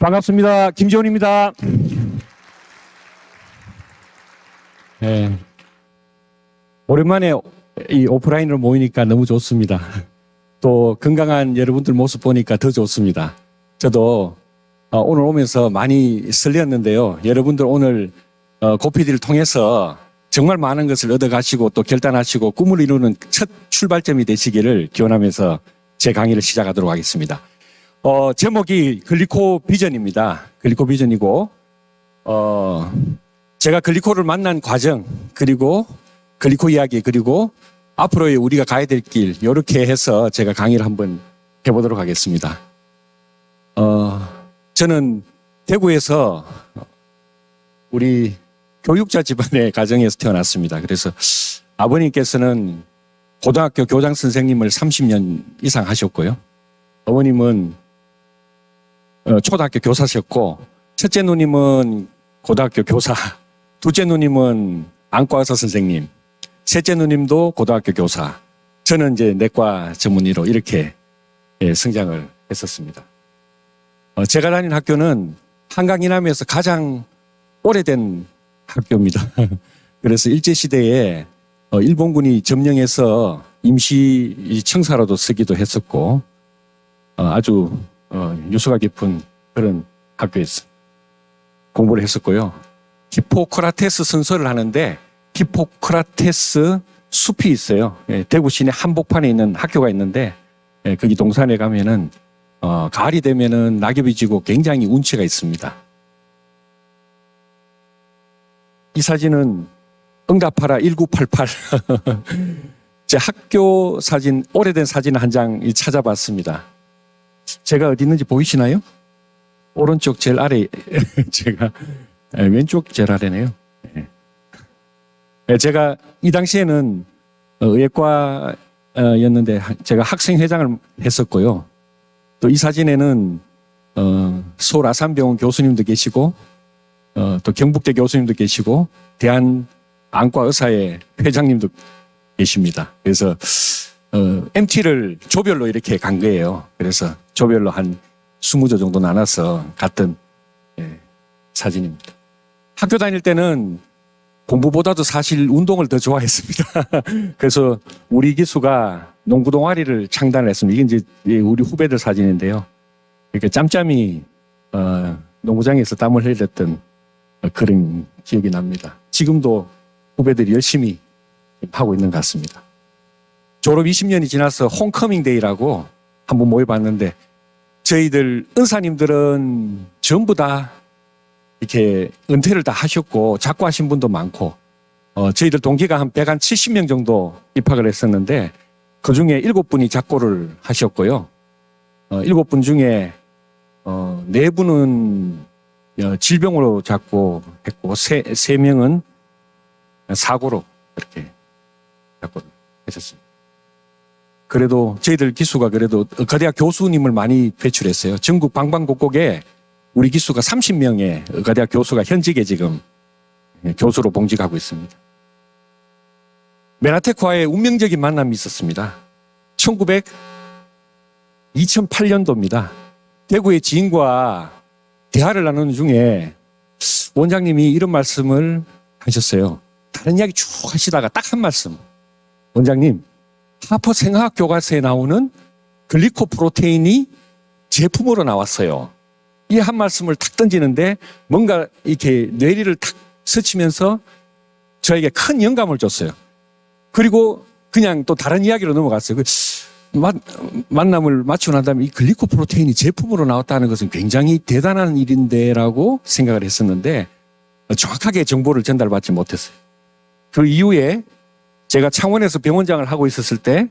반갑습니다. 김지원입니다. 네. 오랜만에 이 오프라인으로 모이니까 너무 좋습니다. 또 건강한 여러분들 모습 보니까 더 좋습니다. 저도 오늘 오면서 많이 설레었는데요. 여러분들 오늘 고피디를 통해서 정말 많은 것을 얻어가시고 또 결단하시고 꿈을 이루는 첫 출발점이 되시기를 기원하면서 제 강의를 시작하도록 하겠습니다. 제목이 글리코 비전입니다. 글리코 비전이고, 제가 글리코를 만난 과정, 그리고 글리코 이야기, 그리고 앞으로의 우리가 가야 될 길, 이렇게 해서 제가 강의를 한번 해보도록 하겠습니다. 저는 대구에서 우리 교육자 집안의 가정에서 태어났습니다. 그래서 아버님께서는 고등학교 교장 선생님을 30년 이상 하셨고요. 어머님은 초등학교 교사셨고, 첫째 누님은 고등학교 교사, 둘째 누님은 안과 의사 선생님, 셋째 누님도 고등학교 교사, 저는 이제 내과 전문의로 이렇게 성장을 했었습니다. 제가 다닌 학교는 한강 이남에서 가장 오래된 학교입니다. 그래서 일제시대에 일본군이 점령해서 임시 청사로도 쓰기도 했었고, 아주 유서가 깊은 그런 학교에서 공부를 했었고요. 히포크라테스 선서를 하는데 히포크라테스 숲이 있어요. 대구 시내 한복판에 있는 학교가 있는데 거기 동산에 가면은 가을이 되면은 낙엽이 지고 굉장히 운치가 있습니다. 이 사진은 응답하라 1988 제 학교 사진, 오래된 사진 한 장 찾아봤습니다. 제가 어디 있는지 보이시나요? 오른쪽 제일 아래 제가 왼쪽 제일 아래네요. 제가 이 당시에는 의예과였는데 제가 학생회장을 했었고요. 또 이 사진에는 서울 아산병원 교수님도 계시고 또 경북대 교수님도 계시고 대한안과의사회 회장님도 계십니다. 그래서 MT를 조별로 이렇게 간 거예요. 그래서 조별로 한 20조 정도 나눠서 갔던 사진입니다. 학교 다닐 때는 공부보다도 사실 운동을 더 좋아했습니다. 그래서 우리 기수가 농구 동아리를 창단을 했습니다. 이게 이제 우리 후배들 사진인데요. 이렇게 짬짬이 농구장에서 땀을 흘렸던 그런 기억이 납니다. 지금도 후배들이 열심히 하고 있는 것 같습니다. 졸업 20년이 지나서 홈커밍 데이라고 한번 모여봤는데 저희들 은사님들은 전부 다 이렇게 은퇴를 다 하셨고 작고하신 분도 많고 저희들 동기가 한 170명 정도 입학을 했었는데 그중에 7분이 작고를 하셨고요. 7분 중에 4분은 질병으로 작고했고 3명은 사고로 이렇게 작고를 하셨습니다. 그래도 저희들 기수가 그래도 의과대학 교수님을 많이 배출했어요. 전국 방방곡곡에 우리 기수가 30명의 의과대학 교수가 현직에 지금 교수로 봉직하고 있습니다. 메나테크와의 운명적인 만남이 있었습니다. 2008년도입니다. 대구의 지인과 대화를 나누는 중에 원장님이 이런 말씀을 하셨어요. 다른 이야기 쭉 하시다가 딱 한 말씀. 원장님, 하퍼 생화학 교과서에 나오는 글리코프로테인이 제품으로 나왔어요. 이 한 말씀을 탁 던지는데 뭔가 이렇게 뇌리를 탁 스치면서 저에게 큰 영감을 줬어요. 그리고 그냥 또 다른 이야기로 넘어갔어요. 만남을 마치고 난 다음에 이 글리코프로테인이 제품으로 나왔다는 것은 굉장히 대단한 일인데라고 생각을 했었는데 정확하게 정보를 전달받지 못했어요. 그 이후에 제가 창원에서 병원장을 하고 있었을 때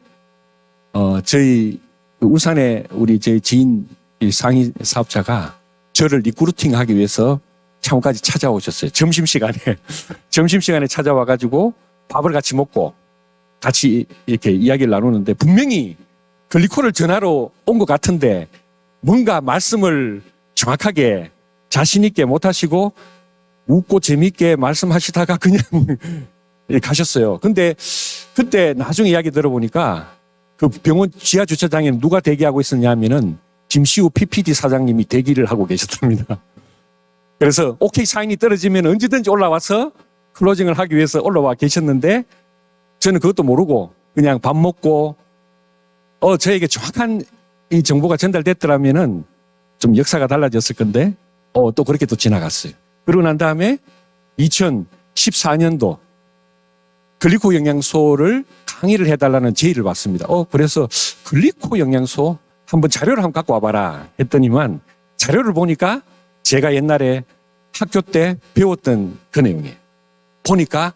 저희 울산에 우리 제 지인 상위 사업자가 저를 리크루팅 하기 위해서 창원까지 찾아오셨어요. 점심시간에 찾아와가지고 밥을 같이 먹고 같이 이렇게 이야기를 나누는데 분명히 글리코를 전하러 온 것 같은데 뭔가 말씀을 정확하게 자신있게 못하시고 웃고 재미있게 말씀하시다가 그냥 가셨어요. 근데 그때 나중에 이야기 들어보니까 그 병원 지하 주차장에 누가 대기하고 있었냐 하면은 김시우 PPD 사장님이 대기를 하고 계셨답니다. 그래서 오케이 사인이 떨어지면 언제든지 올라와서 클로징을 하기 위해서 올라와 계셨는데 저는 그것도 모르고 그냥 밥 먹고 저에게 정확한 이 정보가 전달됐더라면은 좀 역사가 달라졌을 건데 또 그렇게 또 지나갔어요. 그러고 난 다음에 2014년도 글리코 영양소를 강의를 해달라는 제의를 받습니다. 그래서 글리코 영양소 한번 자료를 한번 갖고 와봐라 했더니만 자료를 보니까 제가 옛날에 학교 때 배웠던 그 내용이에요. 보니까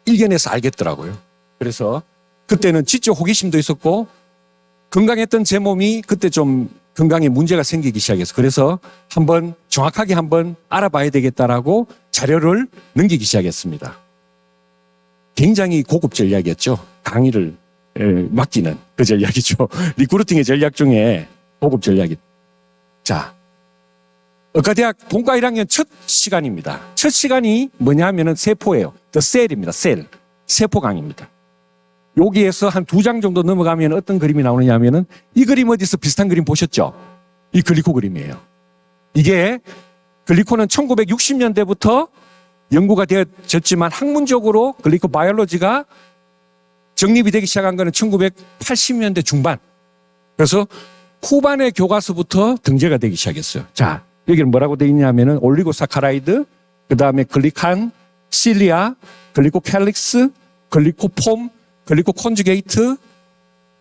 일견에서 알겠더라고요. 그래서 그때는 지적 호기심도 있었고 건강했던 제 몸이 그때 좀 건강에 문제가 생기기 시작해서 그래서 한번 정확하게 한번 알아봐야 되겠다라고 자료를 넘기기 시작했습니다. 굉장히 고급 전략이었죠. 강의를 맡기는 그 전략이죠. 리크루팅의 전략 중에 고급 전략이. 자, 의과대학 본과 1학년 첫 시간입니다. 첫 시간이 뭐냐 하면은 세포예요. The Cell입니다. 셀. 세포 강의입니다. 여기에서 한 2장 정도 넘어가면 어떤 그림이 나오느냐 하면은 이 그림 어디서 비슷한 그림 보셨죠? 이 글리코 그림이에요. 이게 글리코는 1960년대부터 연구가 되어졌지만 학문적으로 글리코 바이올로지가 정립이 되기 시작한 거는 1980년대 중반. 그래서 후반의 교과서부터 등재가 되기 시작했어요. 자, 여기는 뭐라고 되어 있냐면은 올리고사카라이드, 그 다음에 글리칸, 실리아, 글리코캘릭스, 글리코폼, 글리코콘주게이트,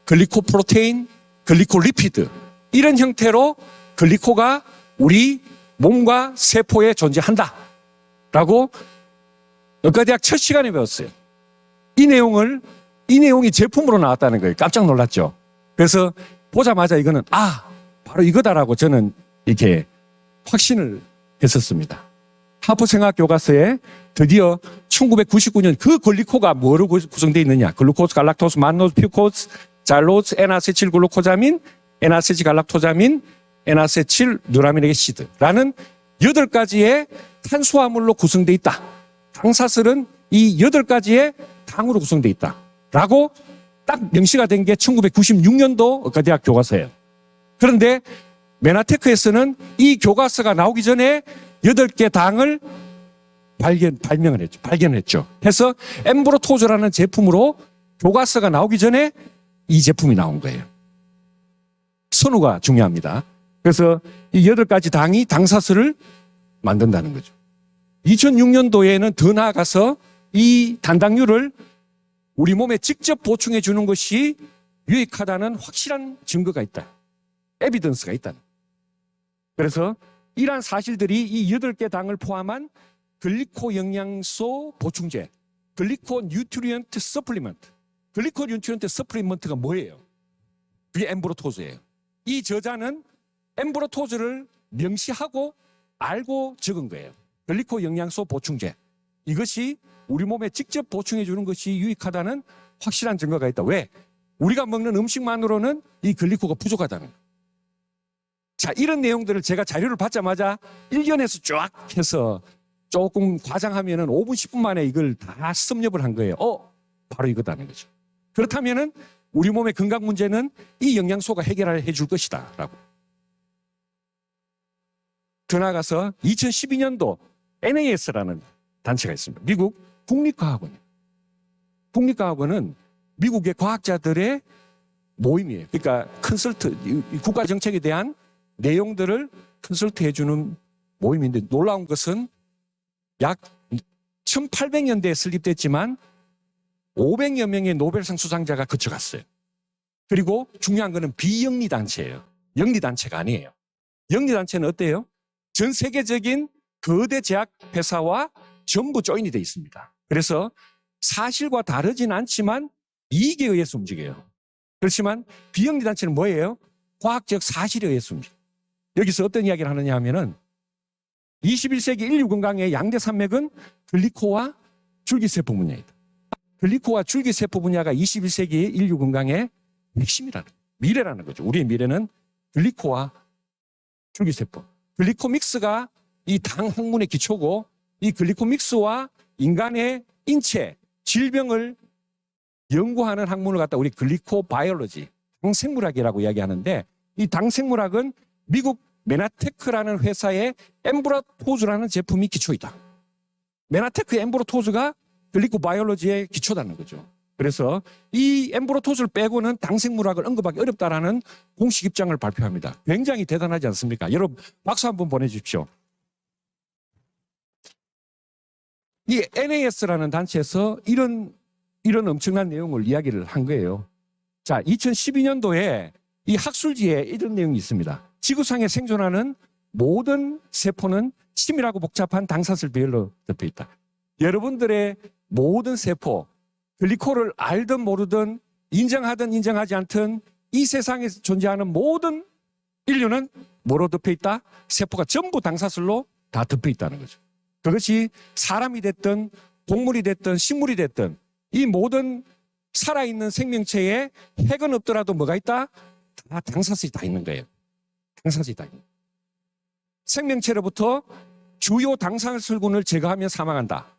글리코프로테인, 글리코리피드 이런 형태로 글리코가 우리 몸과 세포에 존재한다 라고 의과대학 첫 시간에 배웠어요. 이 내용이 제품으로 나왔다는 거예요. 깜짝 놀랐죠. 그래서 보자마자 이거는 바로 이거다라고 저는 이렇게 확신을 했었습니다. 하프생학 교과서에 드디어 1999년 그 글리코가 뭐로 구성되어 있느냐. 글루코스, 갈락토스, 만노스, 퓨코스, 잘로스, N아세틸 글루코자민, N아세틸 갈락토자민, N아세틸 누라민에게시드라는 8가지의 탄수화물로 구성되어 있다. 당사슬은 이 8가지의 당으로 구성되어 있다. 라고 딱 명시가 된 게 1996년도 의과대학 교과서예요. 그런데 메나테크에서는 이 교과서가 나오기 전에 8개 당을 발견했죠. 해서 엠브로토즈라는 제품으로 교과서가 나오기 전에 이 제품이 나온 거예요. 선우가 중요합니다. 그래서 이 8가지 당이 당사슬을 만든다는 거죠. 2006년도에는 더 나아가서 이 단당류를 우리 몸에 직접 보충해 주는 것이 유익하다는 확실한 증거가 있다. 에비던스가 있다. 그래서 이러한 사실들이 이 8개 당을 포함한 글리코 영양소 보충제, 글리코 뉴트리언트 서플리먼트. 글리코 뉴트리언트 서플리먼트가 뭐예요? 그게 엠브로토즈예요. 이 저자는 엠브로토즈를 명시하고 알고 적은 거예요. 글리코 영양소 보충제. 이것이 우리 몸에 직접 보충해 주는 것이 유익하다는 확실한 증거가 있다. 왜? 우리가 먹는 음식만으로는 이 글리코가 부족하다는 거예요. 자, 이런 내용들을 제가 자료를 받자마자 일견에서 쫙 해서 조금 과장하면은 5분, 10분 만에 이걸 다 섭렵을 한 거예요. 바로 이거다는 거죠. 그렇다면은 우리 몸의 건강 문제는 이 영양소가 해결해 줄 것이다. 라고. 더 나아가서 2012년도 NAS라는 단체가 있습니다. 미국 국립과학원이에요. 국립과학원은 미국의 과학자들의 모임이에요. 그러니까 국가 정책에 대한 내용들을 컨설트 해주는 모임인데 놀라운 것은 약 1800년대에 설립됐지만 500여 명의 노벨상 수상자가 거쳐갔어요. 그리고 중요한 거는 비영리 단체예요. 영리 단체가 아니에요. 영리 단체는 어때요? 전 세계적인 거대 제약 회사와 전부 조인이 되어 있습니다. 그래서 사실과 다르진 않지만 이익에 의해서 움직여요. 그렇지만 비영리 단체는 뭐예요? 과학적 사실에 의해서 움직여요. 여기서 어떤 이야기를 하느냐 하면은 21세기 인류 건강의 양대 산맥은 글리코와 줄기세포 분야이다. 글리코와 줄기세포 분야가 21세기 인류 건강의 핵심이라는 거예요. 미래라는 거죠. 우리의 미래는 글리코와 줄기세포. 글리코믹스가 이 당 학문의 기초고 이 글리코믹스와 인간의 인체, 질병을 연구하는 학문을 갖다 우리 글리코바이올로지, 생물학이라고 이야기하는데 이 당생물학은 미국 메나테크라는 회사의 엠브라토즈라는 제품이 기초이다. 메나테크 엠브라토즈가 글리코바이올로지의 기초다는 거죠. 그래서 이 엠브라토즈를 빼고는 당생물학을 언급하기 어렵다라는 공식 입장을 발표합니다. 굉장히 대단하지 않습니까? 여러분 박수 한번 보내주십시오. 이 NAS라는 단체에서 이런 엄청난 내용을 이야기를 한 거예요. 자, 2012년도에 이 학술지에 이런 내용이 있습니다. 지구상에 생존하는 모든 세포는 치밀하고 복잡한 당사슬 비율로 덮여 있다. 여러분들의 모든 세포, 글리코를 알든 모르든 인정하든 인정하지 않든 이 세상에 존재하는 모든 인류는 뭐로 덮여 있다? 세포가 전부 당사슬로 다 덮여 있다는 거죠. 그것이 사람이 됐든 동물이 됐든 식물이 됐든 이 모든 살아있는 생명체에 핵은 없더라도 뭐가 있다? 다 당사슬이 다 있는 거예요. 당사슬이 다 있는 거예요. 생명체로부터 주요 당사슬군을 제거하면 사망한다.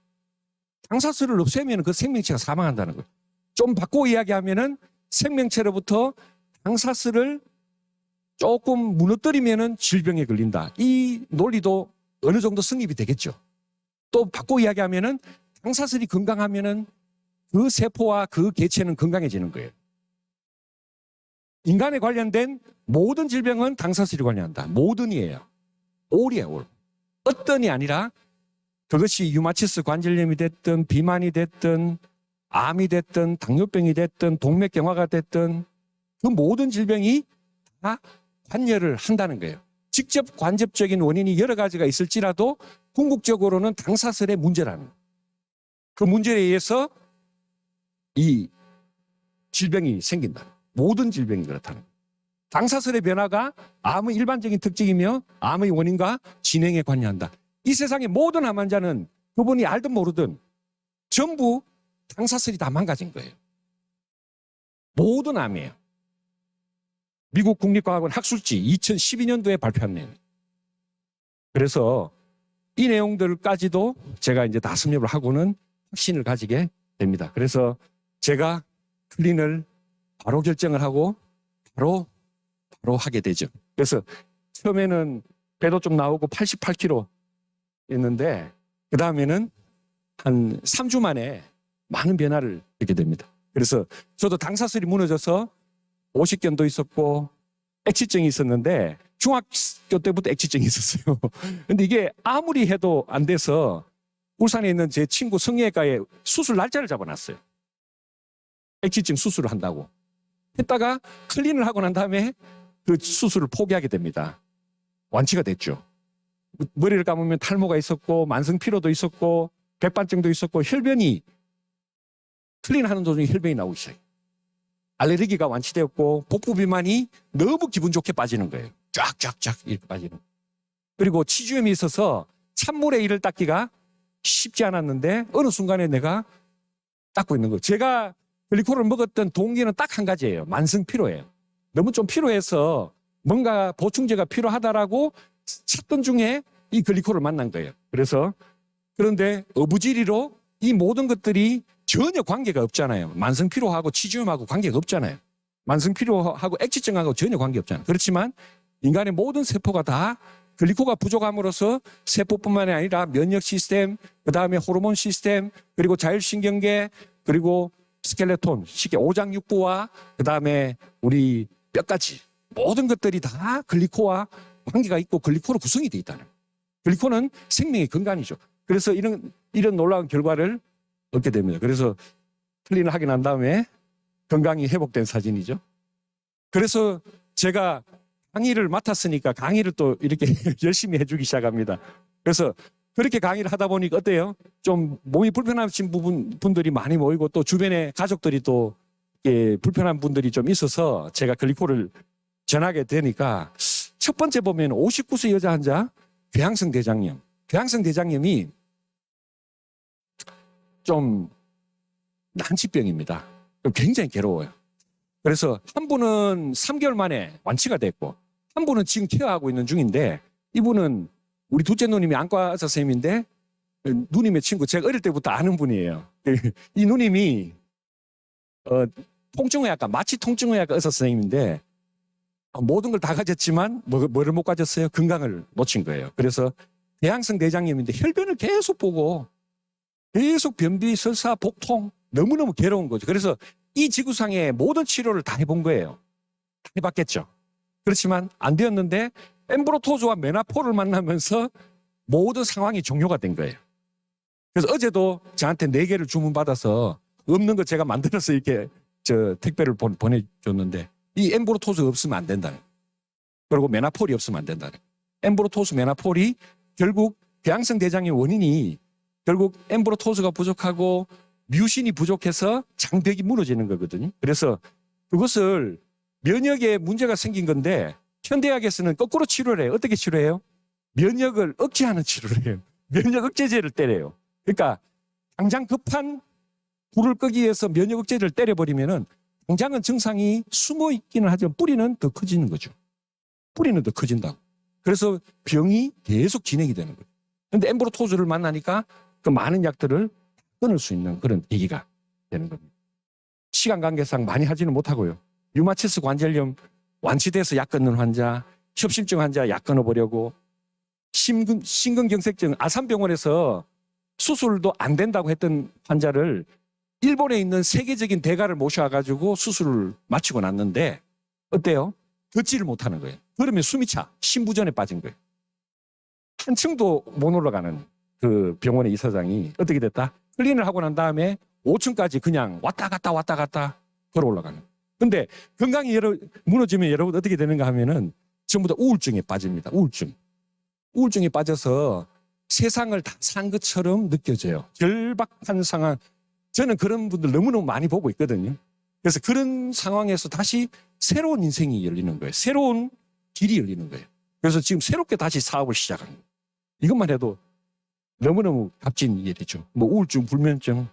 당사슬을 없애면 그 생명체가 사망한다는 거예요. 좀 바꿔 이야기하면은 생명체로부터 당사슬을 조금 무너뜨리면은 질병에 걸린다. 이 논리도 어느 정도 성립이 되겠죠. 또 바꿔 이야기하면은 당사슬이 건강하면은 그 세포와 그 개체는 건강해지는 거예요. 인간에 관련된 모든 질병은 당사슬이 관련한다. 모든이에요. 올이에요, 올. 어떤이 아니라 그것이 유마티스 관절염이 됐든 비만이 됐든 암이 됐든 당뇨병이 됐든 동맥경화가 됐든 그 모든 질병이 다 관여를 한다는 거예요. 직접 간접적인 원인이 여러 가지가 있을지라도 궁극적으로는 당사슬의 문제라는 거예요. 그 문제에 의해서 이 질병이 생긴다. 모든 질병이 그렇다는 거예요. 당사슬의 변화가 암의 일반적인 특징이며 암의 원인과 진행에 관여한다. 이 세상의 모든 암 환자는 그분이 알든 모르든 전부 당사슬이 다 망가진 거예요. 모든 암이에요. 미국 국립과학원 학술지 2012년도에 발표한 내용. 그래서 이 내용들까지도 제가 이제 다 섭렵을 하고는 확신을 가지게 됩니다. 그래서 제가 클린을 바로 결정을 하고 바로 하게 되죠. 그래서 처음에는 배도 좀 나오고 88kg 였는데 그 다음에는 한 3주 만에 많은 변화를 겪게 됩니다. 그래서 저도 당사슬이 무너져서 오십견도 있었고 액취증이 있었는데 중학교 때부터 액취증이 있었어요. 근데 이게 아무리 해도 안 돼서 울산에 있는 제 친구 성형외과에 수술 날짜를 잡아놨어요. 액취증 수술을 한다고. 했다가 클린을 하고 난 다음에 그 수술을 포기하게 됩니다. 완치가 됐죠. 머리를 감으면 탈모가 있었고 만성피로도 있었고 백반증도 있었고 혈변이 클린하는 도중에 혈변이 나오기 시작해요. 알레르기가 완치되었고 복부 비만이 너무 기분 좋게 빠지는 거예요. 쫙쫙쫙 이렇게 빠지는. 그리고 치주염이 있어서 찬물에 이를 닦기가 쉽지 않았는데 어느 순간에 내가 닦고 있는 거예요. 제가 글리코를 먹었던 동기는 딱 한 가지예요. 만성피로예요. 너무 좀 피로해서 뭔가 보충제가 필요하다라고 찾던 중에 이 글리코를 만난 거예요. 그래서 그런데 어부지리로 이 모든 것들이 전혀 관계가 없잖아요. 만성피로하고 치주염하고 관계가 없잖아요. 만성피로하고 액취증하고 전혀 관계 없잖아요. 그렇지만 인간의 모든 세포가 다 글리코가 부족함으로써 세포뿐만이 아니라 면역 시스템, 그 다음에 호르몬 시스템, 그리고 자율신경계, 그리고 스켈레톤, 오장육부와 그 다음에 우리 뼈까지 모든 것들이 다 글리코와 관계가 있고 글리코로 구성이 되어 있다는 거예요. 글리코는 생명의 근간이죠. 그래서 이런 놀라운 결과를 얻게 됩니다. 그래서 클린을 하게 난 다음에 건강이 회복된 사진이죠. 그래서 제가 강의를 맡았으니까 강의를 또 이렇게 열심히 해주기 시작합니다. 그래서 그렇게 강의를 하다 보니까 어때요? 좀 몸이 불편하신 분들이 많이 모이고 또 주변에 가족들이 또 불편한 분들이 좀 있어서 제가 글리코를 전하게 되니까 첫 번째 보면 59세 여자 환자 궤양성 대장염. 궤양성 대장염이 좀 난치병입니다. 굉장히 괴로워요. 그래서 한 분은 3개월 만에 완치가 됐고 한 분은 지금 케어하고 있는 중인데 이분은 우리 둘째 누님이 안과 의사 선생님인데 누님의 친구 제가 어릴 때부터 아는 분이에요. 이 누님이 통증의학과 마취 통증의학과 의사 선생님인데 모든 걸 다 가졌지만 뭐를 못 가졌어요? 건강을 놓친 거예요. 그래서 대항성 대장염인데 혈변을 계속 보고 계속 변비, 설사, 복통 너무너무 괴로운 거죠. 그래서 이 지구상의 모든 치료를 다 해본 거예요. 다 해봤겠죠. 그렇지만 안 되었는데 엠브로토즈와 메나포를 만나면서 모든 상황이 종료가 된 거예요. 그래서 어제도 저한테 4개를 주문받아서 없는 거 제가 만들어서 이렇게 택배를 보내줬는데 이 엠브로토즈가 없으면 안 된다는 거예요. 그리고 메나폴이 없으면 안 된다는 거예요. 엠브로토즈, 메나폴이 결국 배양성 대장의 원인이 결국 엠브로토즈가 부족하고 뮤신이 부족해서 장벽이 무너지는 거거든요. 그래서 그것을 면역에 문제가 생긴 건데 현대의학에서는 거꾸로 치료를 해요. 어떻게 치료해요? 면역을 억제하는 치료를 해요. 면역 억제제를 때려요. 그러니까 당장 급한 불을 끄기 위해서 면역 억제제를 때려버리면은 당장은 증상이 숨어 있기는 하지만 뿌리는 더 커지는 거죠. 뿌리는 더 커진다고. 그래서 병이 계속 진행이 되는 거예요. 그런데 엠브로토즈를 만나니까 그 많은 약들을 끊을 수 있는 그런 계기가 되는 겁니다. 시간 관계상 많이 하지는 못하고요. 류마티스 관절염 완치돼서 약 끊는 환자, 협심증 환자 약 끊어보려고, 심근경색증 아산병원에서 수술도 안 된다고 했던 환자를 일본에 있는 세계적인 대가를 모셔가지고 수술을 마치고 났는데 어때요? 걷지를 못하는 거예요. 그러면 숨이 차. 심부전에 빠진 거예요. 한층도 못 올라가는 그 병원의 이사장이 어떻게 됐다? 클린을 하고 난 다음에 5층까지 그냥 왔다 갔다 걸어 올라가는 거예요. 근데 건강이 무너지면 여러분 어떻게 되는가 하면은 전부 다 우울증에 빠집니다. 우울증에 빠져서 세상을 다 산 것처럼 느껴져요. 절박한 상황. 저는 그런 분들 너무너무 많이 보고 있거든요. 그래서 그런 상황에서 다시 새로운 인생이 열리는 거예요. 새로운 길이 열리는 거예요. 그래서 지금 새롭게 다시 사업을 시작한 거예요. 이것만 해도 너무너무 값진 일이죠. 뭐 우울증, 불면증,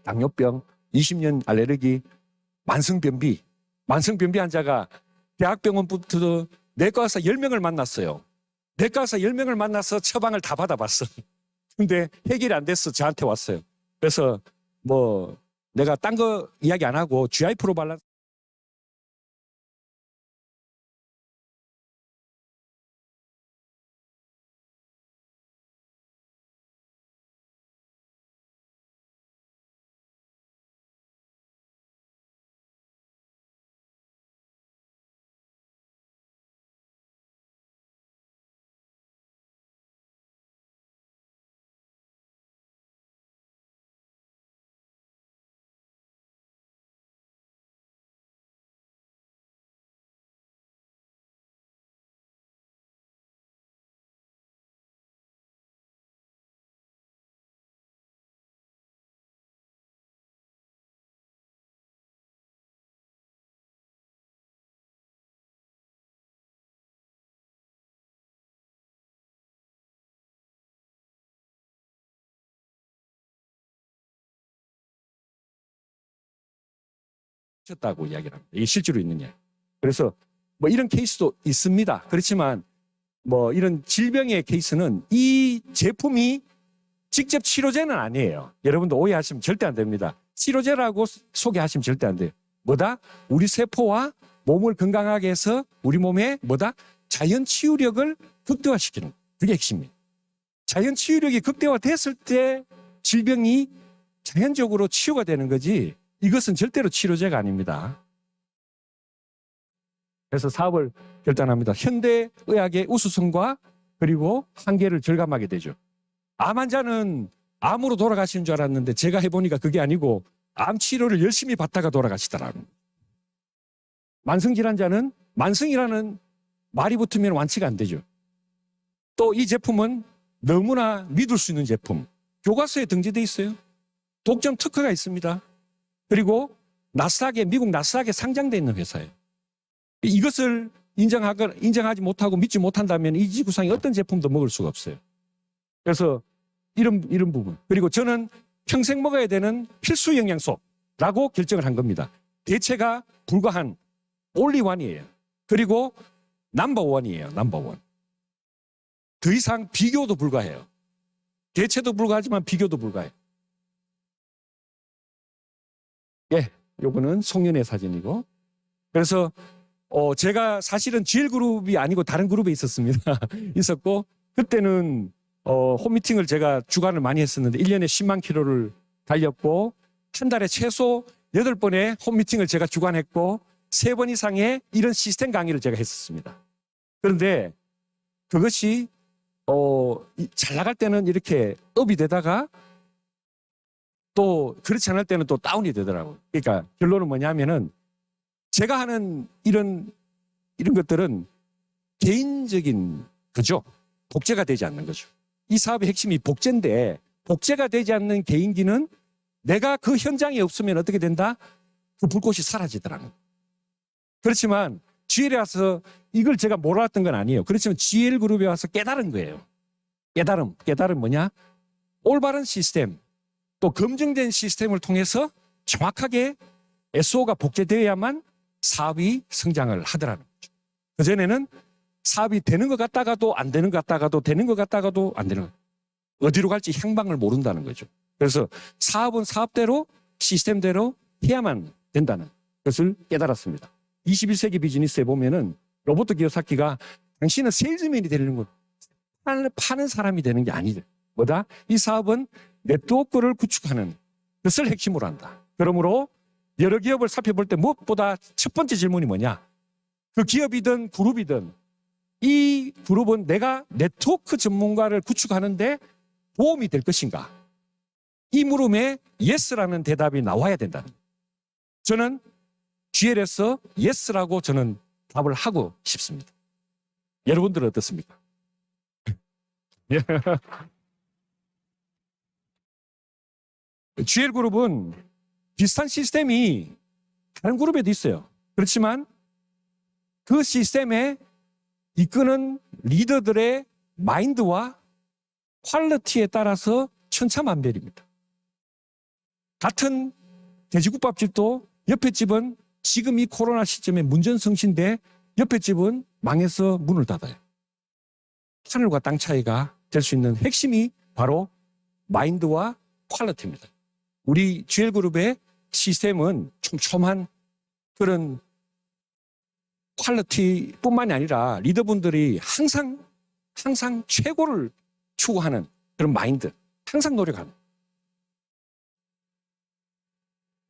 당뇨병, 20년 알레르기, 만성변비 환자가 대학병원부터 내과 의사 10명을 만났어요. 내과 의사 10명을 만나서 처방을 다 받아봤어. 근데 해결이 안 됐어. 저한테 왔어요. 그래서 뭐 내가 딴 거 이야기 안 하고 GI 프로 발라 쳤다고 이야기를 합니다. 이게 실제로 있느냐. 그래서 뭐 이런 케이스도 있습니다. 그렇지만 뭐 이런 질병의 케이스는 이 제품이 직접 치료제는 아니에요. 여러분도 오해하시면 절대 안 됩니다. 치료제라고 소개하시면 절대 안 돼요. 뭐다? 우리 세포와 몸을 건강하게 해서 우리 몸에 뭐다? 자연 치유력을 극대화시키는 거예요. 그게 핵심이에요. 자연 치유력이 극대화됐을 때 질병이 자연적으로 치유가 되는 거지 이것은 절대로 치료제가 아닙니다. 그래서 사업을 결단합니다. 현대의학의 우수성과 그리고 한계를 절감하게 되죠. 암 환자는 암으로 돌아가시는 줄 알았는데 제가 해보니까 그게 아니고 암 치료를 열심히 받다가 돌아가시더라고요. 만성질환자는 만성이라는 말이 붙으면 완치가 안 되죠. 또 이 제품은 너무나 믿을 수 있는 제품. 교과서에 등재되어 있어요. 독점 특허가 있습니다. 그리고 미국 나스닥에 상장되어 있는 회사예요. 이것을 인정하지 못하고 믿지 못한다면 이 지구상에 어떤 제품도 먹을 수가 없어요. 그래서 이런 부분. 그리고 저는 평생 먹어야 되는 필수 영양소라고 결정을 한 겁니다. 대체가 불과한 올리원이에요. 그리고 넘버원이에요. 넘버원. 더 이상 비교도 불가해요. 대체도 불가하지만 비교도 불가해요. 예, 요거는 송년회 사진이고. 그래서 제가 사실은 GL그룹이 아니고 다른 그룹에 있었습니다. 있었고, 그때는, 홈미팅을 제가 주관을 많이 했었는데, 1년에 10만 킬로를 달렸고, 한 달에 최소 8번의 홈미팅을 제가 주관했고, 3번 이상의 이런 시스템 강의를 제가 했었습니다. 그런데 그것이, 잘 나갈 때는 이렇게 업이 되다가, 또 그렇지 않을 때는 또 다운이 되더라고요. 그러니까 결론은 뭐냐면은, 제가 하는 이런 것들은 개인적인 거죠. 복제가 되지 않는 거죠. 이 사업의 핵심이 복제인데, 복제가 되지 않는 개인기는 내가 그 현장에 없으면 어떻게 된다? 그 불꽃이 사라지더라는 거예요. 그렇지만 GL에 와서 이걸 제가 몰랐던 건 아니에요. 그렇지만 GL그룹에 와서 깨달은 거예요. 깨달음 뭐냐? 올바른 시스템, 또 검증된 시스템을 통해서 정확하게 SO가 복제되어야만 사업이 성장을 하더라는 거죠. 그전에는 사업이 되는 것 같다가도 안 되는 것 같다가도 되는 것 같다가도 안 되는 것 같다가도 어디로 갈지 향방을 모른다는 거죠. 그래서 사업은 사업대로 시스템대로 해야만 된다는 것을 깨달았습니다. 21세기 비즈니스에 보면은 로버트 기요사키가 당신은 세일즈맨이 되는 것, 파는 사람이 되는 게 아니다. 뭐다? 이 사업은 네트워크를 구축하는 것을 핵심으로 한다. 그러므로 여러 기업을 살펴볼 때 무엇보다 첫 번째 질문이 뭐냐? 그 기업이든 그룹이든 이 그룹은 내가 네트워크 전문가를 구축하는데 도움이 될 것인가? 이 물음에 yes라는 대답이 나와야 된다는 거예요. 저는 GL에서 yes라고 저는 답을 하고 싶습니다. 여러분들은 어떻습니까? GL그룹은 비슷한 시스템이 다른 그룹에도 있어요. 그렇지만 그 시스템에 이끄는 리더들의 마인드와 퀄리티에 따라서 천차만별입니다. 같은 돼지국밥집도 옆에 집은 지금 이 코로나 시점에 문전성시인데 옆에 집은 망해서 문을 닫아요. 하늘과 땅 차이가 될 수 있는 핵심이 바로 마인드와 퀄리티입니다. 우리 GL그룹의 시스템은 촘촘한 그런 퀄리티뿐만이 아니라 리더분들이 항상 최고를 추구하는 그런 마인드, 항상 노력하는.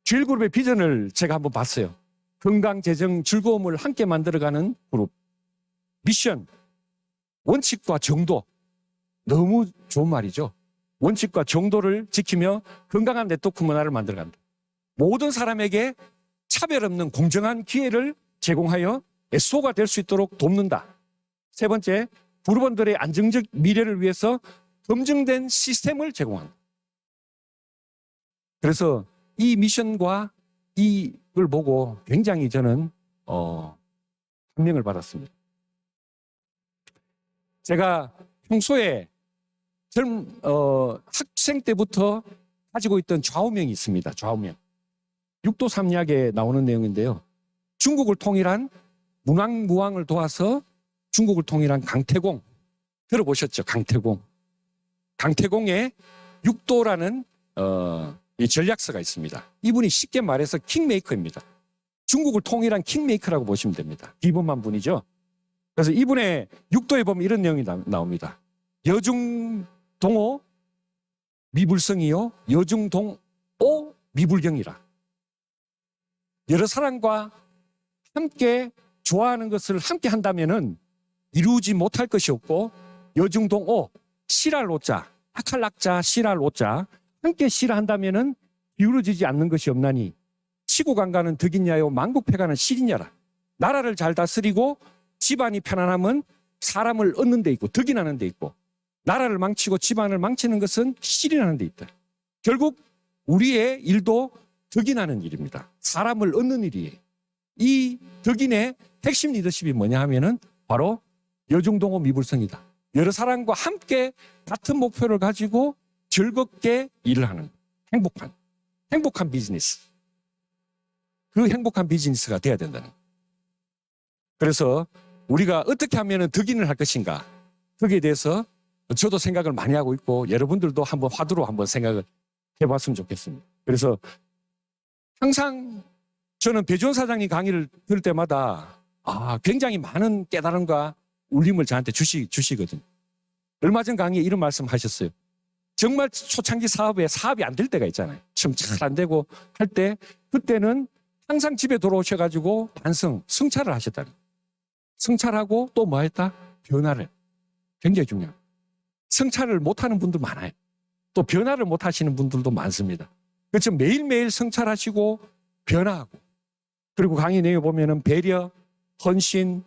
GL그룹의 비전을 제가 한번 봤어요. 건강, 재정, 즐거움을 함께 만들어가는 그룹. 미션, 원칙과 정도. 너무 좋은 말이죠. 원칙과 정도를 지키며 건강한 네트워크 문화를 만들어간다. 모든 사람에게 차별 없는 공정한 기회를 제공하여 SO가 될 수 있도록 돕는다. 세 번째, 그룹원들의 안정적 미래를 위해서 검증된 시스템을 제공한다. 그래서 이 미션과 이걸 보고 굉장히 저는 감명을 받았습니다. 제가 평소에 학생 때부터 가지고 있던 좌우명이 있습니다. 좌우명. 육도 삼약에 나오는 내용인데요. 중국을 통일한 문왕무왕을 도와서 중국을 통일한 강태공. 들어보셨죠? 강태공. 강태공의 육도라는 이 전략서가 있습니다. 이분이 쉽게 말해서 킹메이커입니다. 중국을 통일한 킹메이커라고 보시면 됩니다. 비범한 분이죠. 그래서 이분의 육도에 보면 이런 내용이 나옵니다. 여중동호 미불성이요 여중동오 미불경이라. 여러 사람과 함께 좋아하는 것을 함께 한다면은 이루지 못할 것이 없고 여중동오 실할 오자 악할락자 실할 오자 함께 실한다면은 이루어지지 않는 것이 없나니 치고간가는 덕이냐요 만국패가는 실이냐라. 나라를 잘 다스리고 집안이 편안하면 사람을 얻는 데 있고 덕이 나는 데 있고 나라를 망치고 집안을 망치는 것은 실이 나는 데 있다. 결국 우리의 일도 덕이 나는 일입니다. 사람을 얻는 일이에요. 이 덕인의 핵심 리더십이 뭐냐 하면은 바로 여중동호 미불성이다. 여러 사람과 함께 같은 목표를 가지고 즐겁게 일을 하는 행복한 비즈니스. 그 행복한 비즈니스가 돼야 된다는. 그래서 우리가 어떻게 하면 덕인을 할 것인가. 거기에 대해서 저도 생각을 많이 하고 있고 여러분들도 한번 화두로 한번 생각을 해봤으면 좋겠습니다. 그래서 항상 저는 배주원 사장님 강의를 들을 때마다 굉장히 많은 깨달음과 울림을 저한테 주시거든요. 얼마 전 강의에 이런 말씀 하셨어요. 정말 초창기 사업이 안 될 때가 있잖아요. 좀 잘 안 되고 할 때, 그때는 항상 집에 돌아오셔가지고 성찰을 하셨다는 거예요. 성찰하고 또 뭐 했다? 변화를. 굉장히 중요합니다. 성찰을 못하는 분들 많아요. 또 변화를 못하시는 분들도 많습니다. 그렇죠. 매일매일 성찰하시고 변화하고, 그리고 강의 내용에 보면은 배려, 헌신,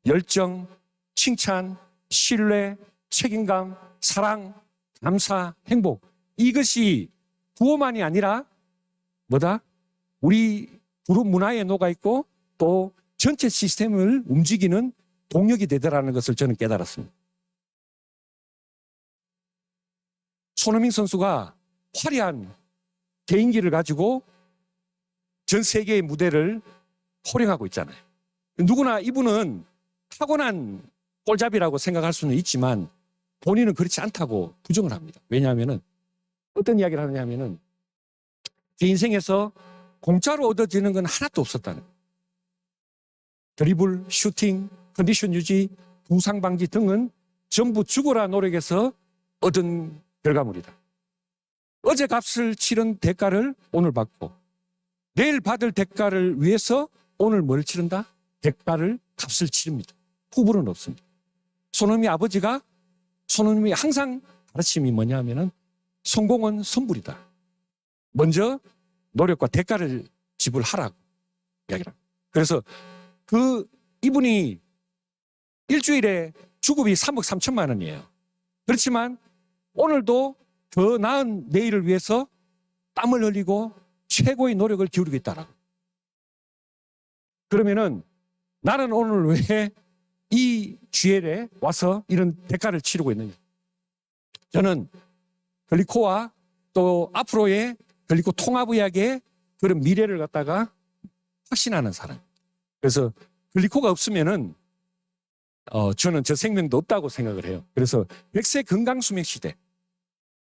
열정, 칭찬, 신뢰, 책임감, 사랑, 감사, 행복, 이것이 구호만이 아니라 뭐다? 우리 그룹 문화에 녹아있고 또 전체 시스템을 움직이는 동력이 되더라는 것을 저는 깨달았습니다. 손흥민 선수가 화려한 개인기를 가지고 전 세계의 무대를 호령하고 있잖아요. 누구나 이분은 타고난 골잡이라고 생각할 수는 있지만 본인은 그렇지 않다고 부정을 합니다. 왜냐하면은 어떤 이야기를 하느냐 하면은 제 인생에서 공짜로 얻어지는 건 하나도 없었다는 거예요. 드리블, 슈팅, 컨디션 유지, 부상 방지 등은 전부 죽어라 노력에서 얻은 결과물이다. 어제 값을 치른 대가를 오늘 받고 내일 받을 대가를 위해서 오늘 뭘 치른다? 값을 치릅니다. 후불은 없습니다. 손흥민 아버지가 손흥민이 항상 가르침이 뭐냐 하면은 성공은 선불이다. 먼저 노력과 대가를 지불하라고 이야기를 합니다. 그래서 이분이 일주일에 주급이 3억 3천만 원이에요. 그렇지만 오늘도 더 나은 내일을 위해서 땀을 흘리고 최고의 노력을 기울이고 있다라고. 그러면은 나는 오늘 왜 이 GL에 와서 이런 대가를 치르고 있느냐. 저는 글리코와 또 앞으로의 글리코 통합의학의 그런 미래를 갖다가 확신하는 사람. 그래서 글리코가 없으면은 저는 저 생명도 없다고 생각을 해요. 그래서 100세 건강 수명 시대.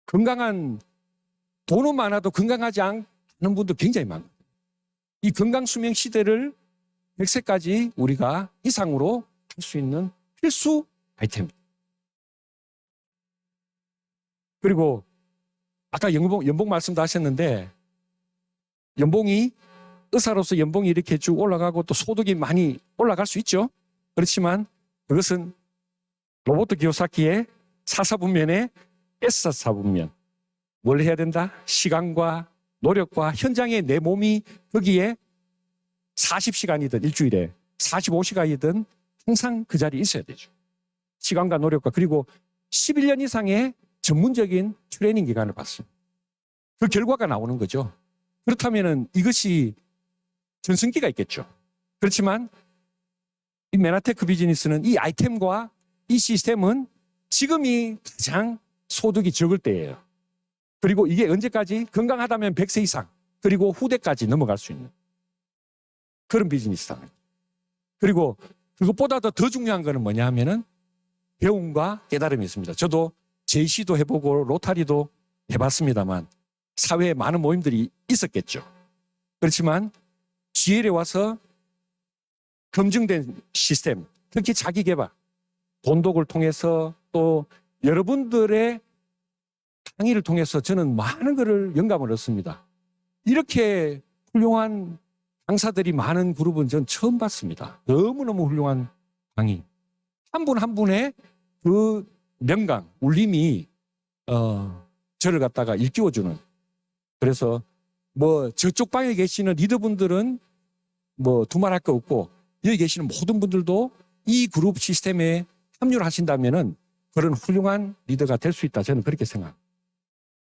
건강한 돈은 많아도 건강하지 않은 분도 굉장히 많아요. 이 건강 수명 시대를 100세까지 우리가 이상으로 할 수 있는 필수 아이템입니다. 그리고 아까 연봉 말씀도 하셨는데 연봉이 의사로서 연봉이 이렇게 쭉 올라가고 또 소득이 많이 올라갈 수 있죠. 그렇지만 그것은 로버트 기요사키의 4사분면의 S4사분면. 뭘 해야 된다? 시간과 노력과 현장에 내 몸이 거기에 40시간이든 일주일에 45시간이든 항상 그 자리에 있어야 되죠. 시간과 노력과 그리고 11년 이상의 전문적인 트레이닝 기간을 받습니다. 그 결과가 나오는 거죠. 그렇다면 이것이 전성기가 있겠죠. 그렇지만 이 메나테크 비즈니스는 이 아이템과 이 시스템은 지금이 가장 소득이 적을 때예요. 그리고 이게 언제까지? 건강하다면 100세 이상 그리고 후대까지 넘어갈 수 있는 그런 비즈니스다. 그리고 그것보다도 더 중요한 거는 뭐냐 하면은 배움과 깨달음이 있습니다. 저도 JC도 해보고 로타리도 해봤습니다만 사회에 많은 모임들이 있었겠죠. 그렇지만 GL에 와서 검증된 시스템, 특히 자기 개발, 돈독을 통해서 또 여러분들의 강의를 통해서 저는 많은 것을 영감을 얻습니다. 이렇게 훌륭한 강사들이 많은 그룹은 전 처음 봤습니다. 너무너무 훌륭한 강의. 한 분 한 분의 그 명강, 울림이 저를 갖다가 일깨워주는. 그래서 뭐 저쪽 방에 계시는 리더분들은 뭐 두말할 거 없고 여기 계시는 모든 분들도 이 그룹 시스템에 합류를 하신다면은 그런 훌륭한 리더가 될 수 있다. 저는 그렇게 생각합니다.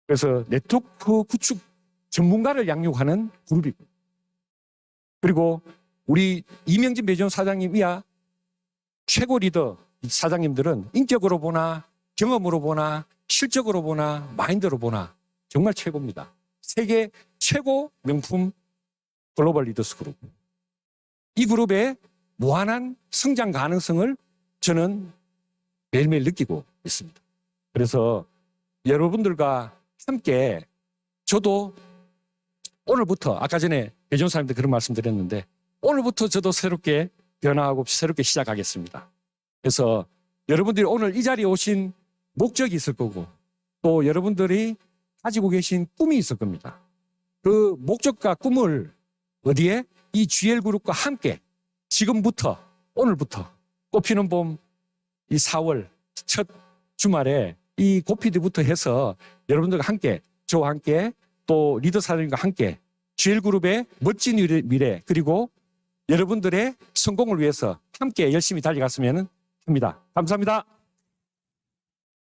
그래서 네트워크 구축 전문가를 양육하는 그룹이고 그리고 우리 이명진 매니저 사장님 이하 최고 리더 사장님들은 인격으로 보나 경험으로 보나 실적으로 보나 마인드로 보나 정말 최고입니다. 세계 최고 명품 글로벌 리더스 그룹. 이 그룹의 무한한 성장 가능성을 저는 매일매일 느끼고 있습니다. 그래서 여러분들과 함께 저도 오늘부터 아까 전에 배종사님도 그런 말씀 드렸는데 오늘부터 저도 새롭게 변화하고 새롭게 시작하겠습니다. 그래서 여러분들이 오늘 이 자리에 오신 목적이 있을 거고 또 여러분들이 가지고 계신 꿈이 있을 겁니다. 그 목적과 꿈을 어디에? 이 GL그룹과 함께 지금부터 오늘부터 꽃피는 봄 이 4월 첫 주말에 이 고피드부터 해서 여러분들과 함께 저와 함께 또 리더 사장님과 함께 GL그룹의 멋진 미래 그리고 여러분들의 성공을 위해서 함께 열심히 달려갔으면 합니다. 감사합니다.